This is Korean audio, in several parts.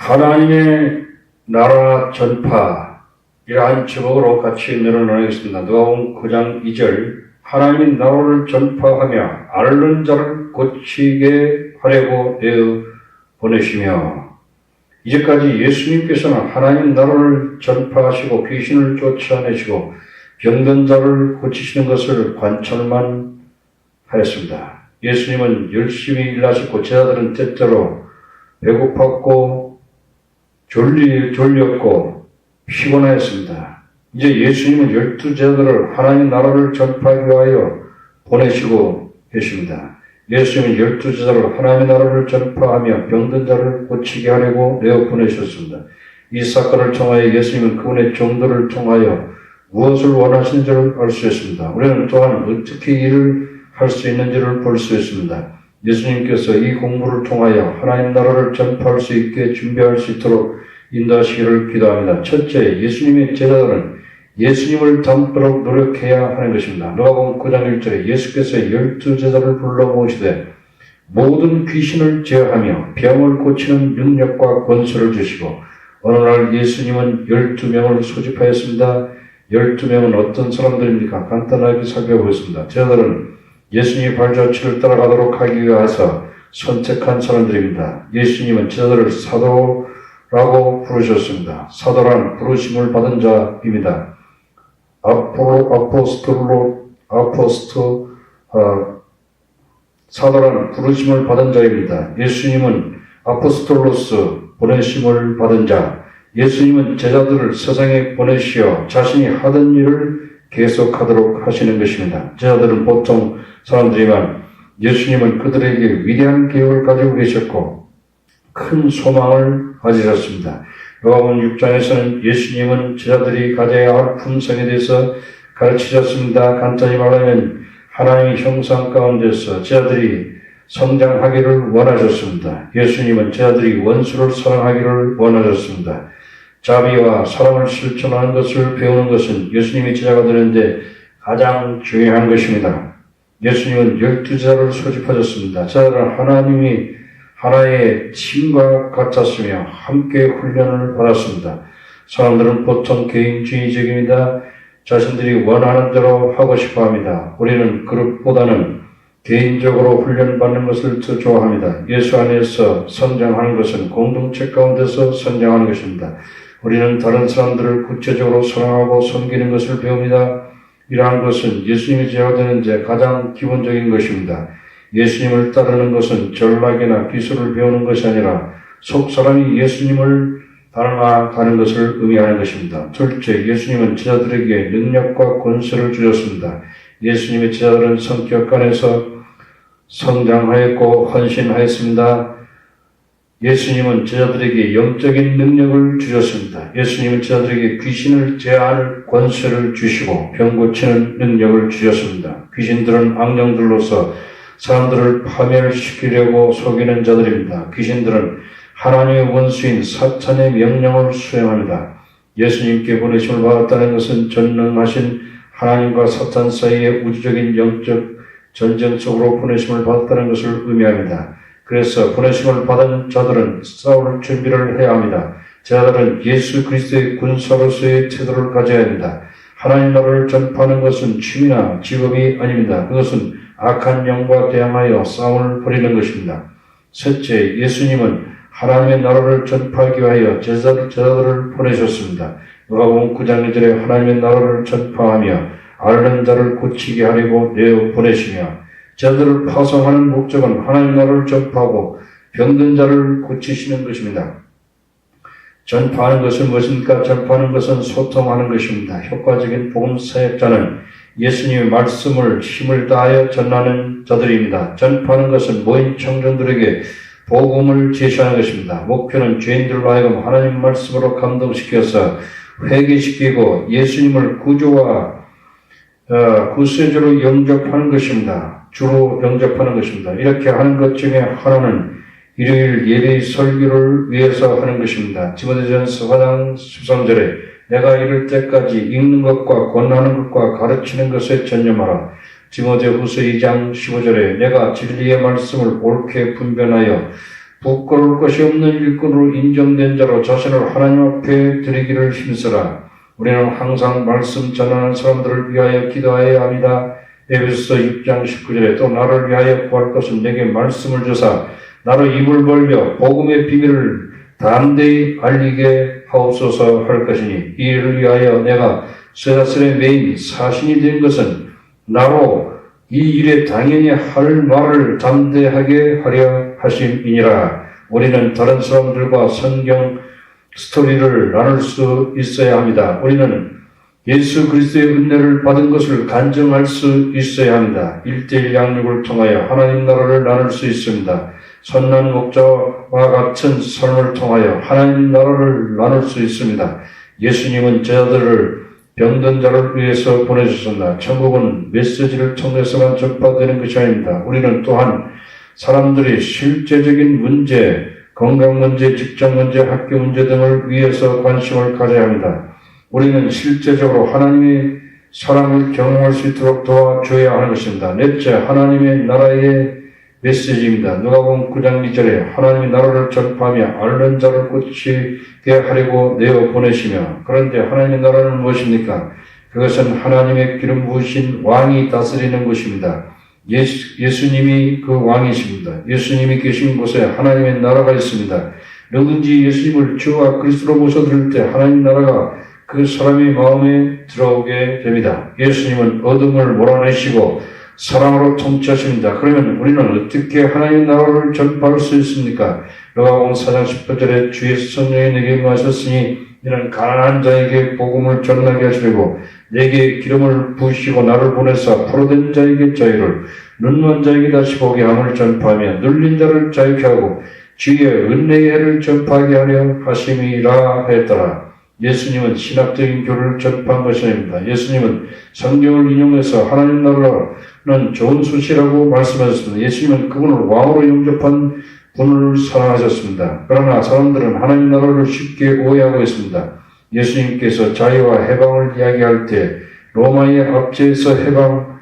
하나님의 나라 전파, 이러한 제목으로 같이 내려놓겠습니다. 누가복음 9장 2절, 하나님의 나라를 전파하며 앓는 자를 고치게 하려고 내어 보내시며. 이제까지 예수님께서는 하나님 나라를 전파하시고 귀신을 쫓아내시고 병든 자를 고치시는 것을 관찰만 하였습니다. 예수님은 열심히 일하셨고 제자들은 때때로 배고팠고 졸렸고 피곤하였습니다. 이제 예수님은 12제자들을 하나님 나라를 전파하기 위하여 보내시고 계십니다. 예수님은 12제자를 하나님의 나라를 전파하며 병든 자를 고치게 하려고 내어 보내셨습니다. 이 사건을 통하여 예수님은 그분의 종들을 통하여 무엇을 원하시는지를 알 수 있습니다. 우리는 또한 어떻게 일을 할 수 있는지를 볼 수 있습니다. 예수님께서 이 공부를 통하여 하나님 나라를 전파할 수 있게 준비할 수 있도록 인도하시기를 기도합니다. 첫째, 예수님의 제자들은 예수님을 닮도록 노력해야 하는 것입니다. 누가복음 9장 1절에 예수께서 12제자를 불러 모으시되 모든 귀신을 제어하며 병을 고치는 능력과 권세를 주시고, 어느 날 예수님은 12명을 소집하였습니다. 12명은 어떤 사람들입니까? 간단하게 살펴보겠습니다. 제자들은 예수님의 발자취를 따라가도록 하기 위해서 선택한 사람들입니다. 예수님은 제자들을 사도라고 부르셨습니다. 사도란 부르심을 받은 자입니다. 사도란 부르심을 받은 자입니다. 예수님은 아포스톨로스, 보내심을 받은 자. 예수님은 제자들을 세상에 보내시어 자신이 하던 일을 계속하도록 하시는 것입니다. 제자들은 보통 사람들이지만 예수님은 그들에게 위대한 계획을 가지고 계셨고 큰 소망을 가지셨습니다. 요한복음 6장에서는 예수님은 제자들이 가져야 할 품성에 대해서 가르치셨습니다. 간단히 말하면 하나님의 형상 가운데서 제자들이 성장하기를 원하셨습니다. 예수님은 제자들이 원수를 사랑하기를 원하셨습니다. 자비와 사랑을 실천하는 것을 배우는 것은 예수님의 제자가 되는데 가장 중요한 것입니다. 예수님은 12제자를 소집하셨습니다. 제자들은 하나님이 하나의 팀과 같았으며 함께 훈련을 받았습니다. 사람들은 보통 개인주의적입니다. 자신들이 원하는 대로 하고 싶어 합니다. 우리는 그룹보다는 개인적으로 훈련받는 것을 더 좋아합니다. 예수 안에서 성장하는 것은 공동체 가운데서 성장하는 것입니다. 우리는 다른 사람들을 구체적으로 사랑하고 섬기는 것을 배웁니다. 이러한 것은 예수님이 제가 되는 데 가장 기본적인 것입니다. 예수님을 따르는 것은 전략이나 기술을 배우는 것이 아니라 속 사람이 예수님을 닮아가는 것을 의미하는 것입니다. 둘째, 예수님은 제자들에게 능력과 권세를 주셨습니다. 예수님의 제자들은 성격 간에서 성장하였고 헌신하였습니다. 예수님은 제자들에게 영적인 능력을 주셨습니다. 예수님은 제자들에게 귀신을 제어할 권세를 주시고 병 고치는 능력을 주셨습니다. 귀신들은 악령들로서 사람들을 파멸시키려고 속이는 자들입니다. 귀신들은 하나님의 원수인 사탄의 명령을 수행합니다. 예수님께 보내심을 받았다는 것은 전능하신 하나님과 사탄 사이의 우주적인 영적 전쟁 속으로 보내심을 받았다는 것을 의미합니다. 그래서 보내심을 받은 자들은 싸울 준비를 해야 합니다. 제자들은 예수 그리스도의 군사로서의 태도를 가져야 합니다. 하나님 나라를 전파하는 것은 취미나 직업이 아닙니다. 그것은 악한 영과 대항하여 싸움을 벌이는 것입니다. 셋째, 예수님은 하나님의 나라를 전파하기 위하여 제자들을 보내셨습니다. 누가복음 9장 2절에 하나님의 나라를 전파하며 앓는 자를 고치게 하려고 내어 보내시며, 제자들을 파송하는 목적은 하나님의 나라를 전파하고 병든 자를 고치시는 것입니다. 전파하는 것은 무엇입니까? 전파하는 것은 소통하는 것입니다. 효과적인 복음 사역자는 예수님의 말씀을 힘을 다하여 전하는 자들입니다. 전파하는 것은 모인 청년들에게 복음을 제시하는 것입니다. 목표는 죄인들로 하여금 하나님 말씀으로 감동시켜서 회개시키고 예수님을 구주와 구세주로 영접하는 것입니다. 주로 영접하는 것입니다. 이렇게 하는 것 중에 하나는 일요일 예배 설교를 위해서 하는 것입니다. 디모데전서 4장 13절에 내가 이를 때까지 읽는 것과 권하는 것과 가르치는 것에 전념하라. 디모데후서 2장 15절에 내가 진리의 말씀을 옳게 분별하여 부끄러울 것이 없는 일꾼으로 인정된 자로 자신을 하나님 앞에 드리기를 힘쓰라. 우리는 항상 말씀 전하는 사람들을 위하여 기도하여야 합니다. 에베소서 6장 19절에 또 나를 위하여 구할 것은 내게 말씀을 주사 나로 입을 벌려 복음의 비밀을 담대히 알리게 하옵소서 할 것이니 이 일을 위하여 내가 쇠사슬에 매인 사신이 된 것은 나로 이 일에 당연히 할 말을 담대하게 하려 하심이니라. 우리는 다른 사람들과 성경 스토리를 나눌 수 있어야 합니다. 우리는 예수 그리스도의 은혜를 받은 것을 간증할 수 있어야 합니다. 1:1 양육을 통하여 하나님 나라를 나눌 수 있습니다. 선한 목자와 같은 삶을 통하여 하나님 나라를 나눌 수 있습니다. 예수님은 제자들을 병든 자를 위해서 보내주셨습니다. 천국은 메시지를 통해서만 전파되는 것이 아닙니다. 우리는 또한 사람들이 실제적인 문제, 건강 문제, 직장 문제, 학교 문제 등을 위해서 관심을 가져야 합니다. 우리는 실제적으로 하나님의 사랑을 경험할 수 있도록 도와줘야 하는 것입니다. 넷째, 하나님의 나라의 메시지입니다. 누가복음 9장 2절에 하나님의 나라를 전파하며 앓는 자를 고치게 하려고 내어 보내시며, 그런데 하나님의 나라는 무엇입니까? 그것은 하나님의 기름 부으신 왕이 다스리는 곳입니다. 예수님이 그 왕이십니다. 예수님이 계신 곳에 하나님의 나라가 있습니다. 누구든지 예수님을 주와 그리스도로 모셔드릴 때 하나님 나라가 그 사람의 마음에 들어오게 됩니다. 예수님은 어둠을 몰아내시고 사랑으로 통치하십니다. 그러면 우리는 어떻게 하나님의 나라를 전파할 수 있습니까? 누가복음 4장 18절에 주의 성령이 내게 임하셨으니 이는 가난한 자에게 복음을 전하게 하시려고 내게 기름을 부으시고 나를 보내사 포로된 자에게 자유를, 눈먼 자에게 다시 보게 함을 전파하며 눌린 자를 자유케 하고 주의 은혜의 해를 전파하게 하려 하심이라 하였더라. 예수님은 신학적인 교리를 전파한 것이 아닙니다. 예수님은 성경을 인용해서 하나님 나라는 좋은 소식이라고 말씀하셨습니다. 예수님은 그분을 왕으로 영접한 분을 사랑하셨습니다. 그러나 사람들은 하나님 나라를 쉽게 오해하고 있습니다. 예수님께서 자유와 해방을 이야기할 때 로마의 압제에서 해방하여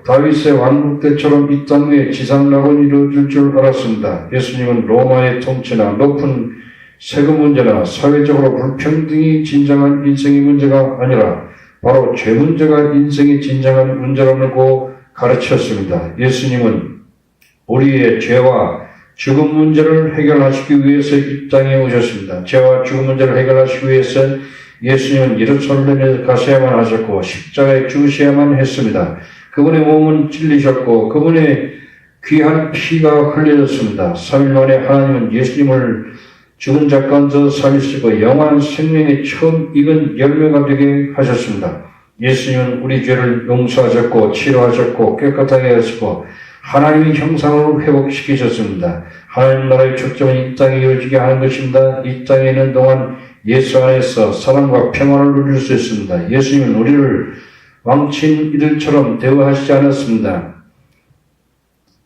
다윗의 왕국 때처럼 이 땅에 지상낙원이 이루어질 줄 알았습니다. 예수님은 로마의 통치나 높은 세금 문제나 사회적으로 불평등이 진정한 인생의 문제가 아니라 바로 죄 문제가 인생의 진정한 문제라고 가르쳤습니다. 예수님은 우리의 죄와 죽음 문제를 해결하시기 위해서 이 땅에 오셨습니다. 죄와 죽음 문제를 해결하시기 위해서 예수님은 예루살렘에 가셔야만 하셨고 십자가에 죽으셔야만 했습니다. 그분의 몸은 찔리셨고 그분의 귀한 피가 흘려졌습니다. 3일 만에 하나님은 예수님을 죽은 자 가운데서 살리시고 영원한 생명의 처음 익은 열매가 되게 하셨습니다. 예수님은 우리 죄를 용서하셨고 치료하셨고 깨끗하게 하시고 하나님의 형상으로 회복시키셨습니다. 하나님 나라의 축적은 이 땅에 이루어지게 하는 것입니다. 이 땅에 있는 동안 예수 안에서 사랑과 평안을 누릴 수 있습니다. 예수님은 우리를 왕친 이들처럼 대우하시지 않았습니다.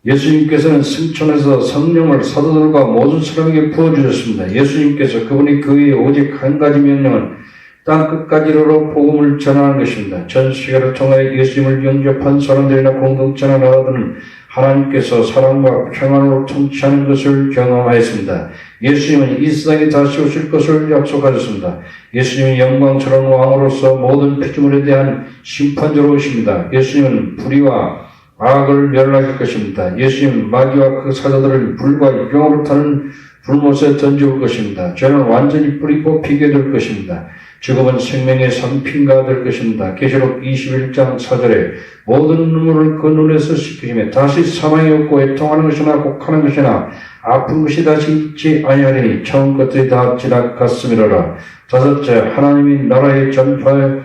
예수님께서는 승천해서 성령을 사도들과 모든 사람에게 부어주셨습니다. 예수님께서 그분이 그 위에 오직 한 가지 명령은 땅 끝까지로 복음을 전하는 것입니다. 전 세계를 통하여 예수님을 영접한 사람들이나 공동체나 나라들은 하나님께서 사랑과 평안으로 통치하는 것을 경험하였습니다. 예수님은 이 세상에 다시 오실 것을 약속하셨습니다. 예수님은 영광스러운 왕으로서 모든 피조물에 대한 심판자로 오십니다. 예수님은 불의와 악을 멸하실 것입니다. 예수님은 마귀와 그 사자들을 불과 유경으로 타는 불못에 던져올 것입니다. 죄는 완전히 뿌리 뽑히게 될 것입니다. 죽음은 생명의 상핀가 될 것입니다. 계시록 21장 4절에 모든 눈물을 그 눈에서 씻기시며 다시 사망이 없고 애통하는 것이나 곡하는 것이나 아픈 것이 다시 있지 아니하리니 처음 것들이 다 지나갔음이로라. 다섯째, 하나님의 나라의 전파의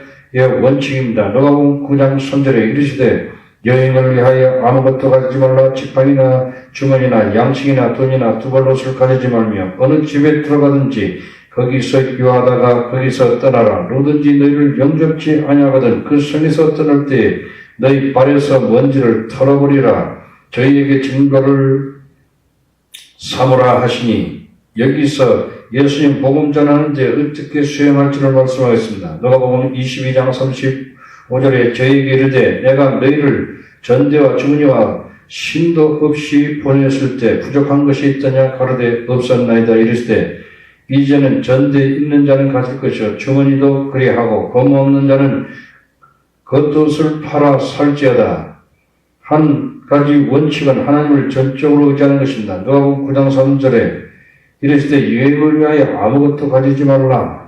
원칙입니다. 누가복음 9장 3절에 이르시되 여행을 위하여 아무것도 가지지 말라. 지팡이나 주머니나 양식이나 돈이나 두벌옷을 가지지 말며 어느 집에 들어가든지 거기서 유하다가 거기서 떠나라. 누구든지 너희를 영접지 아니하거든 그 성에서 떠날 때에 너희 발에서 먼지를 털어버리라. 저희에게 증거를 삼으라 하시니, 여기서 예수님 복음 전하는데 어떻게 수행할지를 말씀하겠습니다. 누가복음 22장 35절에 저희에게 이르되 내가 너희를 전대와 주머니와 신도 없이 보냈을 때 부족한 것이 있더냐 가로되 없었나이다 이르시되 이제는 전대에 있는 자는 가질 것이요 주머니도 그리하고 거무 없는 자는 겉옷을 팔아 살지어다. 한 가지 원칙은 하나님을 전적으로 의지하는 것입니다. 누가복음 9장 3절에 이르시되 여행을 위하여 아무것도 가지지 말라.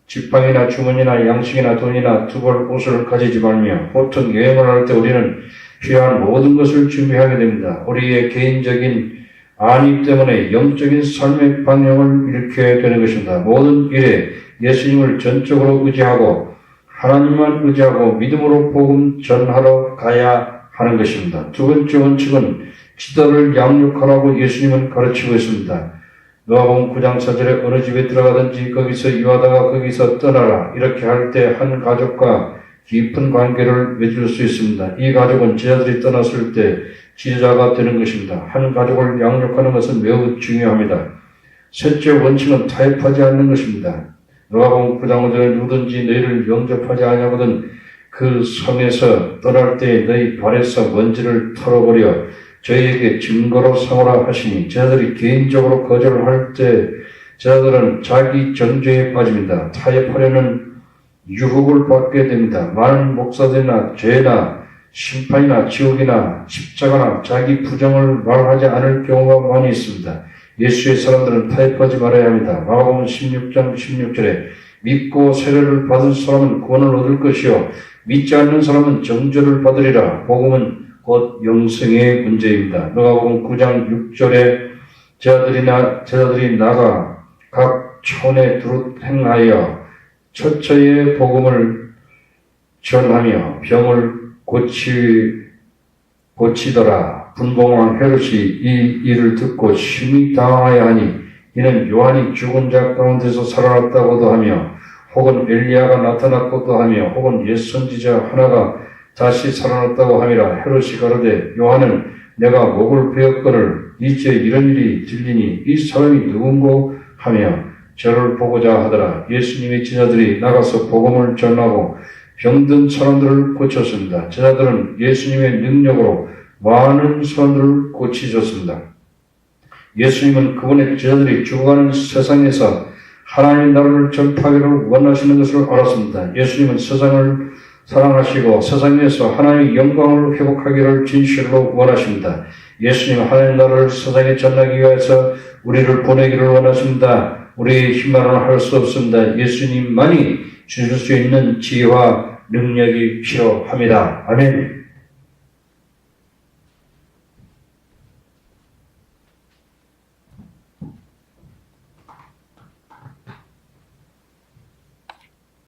지팡이나 주머니나 양식이나 돈이나 두 벌 옷을 가지지 말며 보통 여행을 할 때 우리는 필요한 모든 것을 준비하게 됩니다. 우리의 개인적인 안위 때문에 영적인 삶의 방향을 잃게 되는 것입니다. 모든 일에 예수님을 전적으로 의지하고 하나님만 의지하고 믿음으로 복음 전하러 가야 하는 것입니다. 두 번째 원칙은 지도를 양육하라고 예수님은 가르치고 있습니다. 누가복음 9장 4절에 어느 집에 들어가든지 거기서 이와다가 거기서 떠나라. 이렇게 할 때 한 가족과 깊은 관계를 맺을 수 있습니다. 이 가족은 제자들이 떠났을 때 지도자가 되는 것입니다. 한 가족을 양육하는 것은 매우 중요합니다. 셋째 원칙은 타협하지 않는 것입니다. 누가복음 9장 5절에 누구든지 너희를 영접하지 아니하거든 그 성에서 떠날 때에 너희 발에서 먼지를 털어버려 저희에게 증거로 삼으라 하시니 제자들이 개인적으로 거절을 할 때 제자들은 자기 정죄에 빠집니다. 타협하려는 유혹을 받게 됩니다. 많은 목사들이나 죄나 심판이나 지옥이나 십자가나 자기 부정을 말하지 않을 경우가 많이 있습니다. 예수의 사람들은 타협하지 말아야 합니다. 마가복음 16장 16절에 믿고 세례를 받은 사람은 구원을 얻을 것이요 믿지 않는 사람은 정죄를 받으리라. 복음은 곧 영생의 문제입니다. 누가복음 9장 6절에 제자들이 나가 각 촌에 두루 행하여 처처의 복음을 전하며 병을 고치더라. 분봉왕 헤롯이 이 일을 듣고 심히 당황하여 하니 이는 요한이 죽은 자 가운데서 살아났다고도 하며 혹은 엘리야가 나타났고도 하며 혹은 옛 선지자 하나가 다시 살아났다고 함이라. 헤롯이 가로되 요한은 내가 목을 베었거늘 이제 이런 일이 들리니 이 사람이 누군고 하며 저를 보고자 하더라. 예수님의 제자들이 나가서 복음을 전하고 병든 사람들을 고쳤습니다. 제자들은 예수님의 능력으로 많은 사람들을 고치셨습니다. 예수님은 그분의 제자들이 죽어가는 세상에서 하나님의 나라를 전파하기를 원하시는 것을 알았습니다. 예수님은 세상을 사랑하시고 세상에서 하나님의 영광을 회복하기를 진실로 원하십니다. 예수님은 하나님의 나라를 세상에 전하기 위해서 우리를 보내기를 원하십니다. 우리의 힘만으로는 할 수 없습니다. 예수님만이 주실 수 있는 지혜와 능력이 필요합니다. 아멘.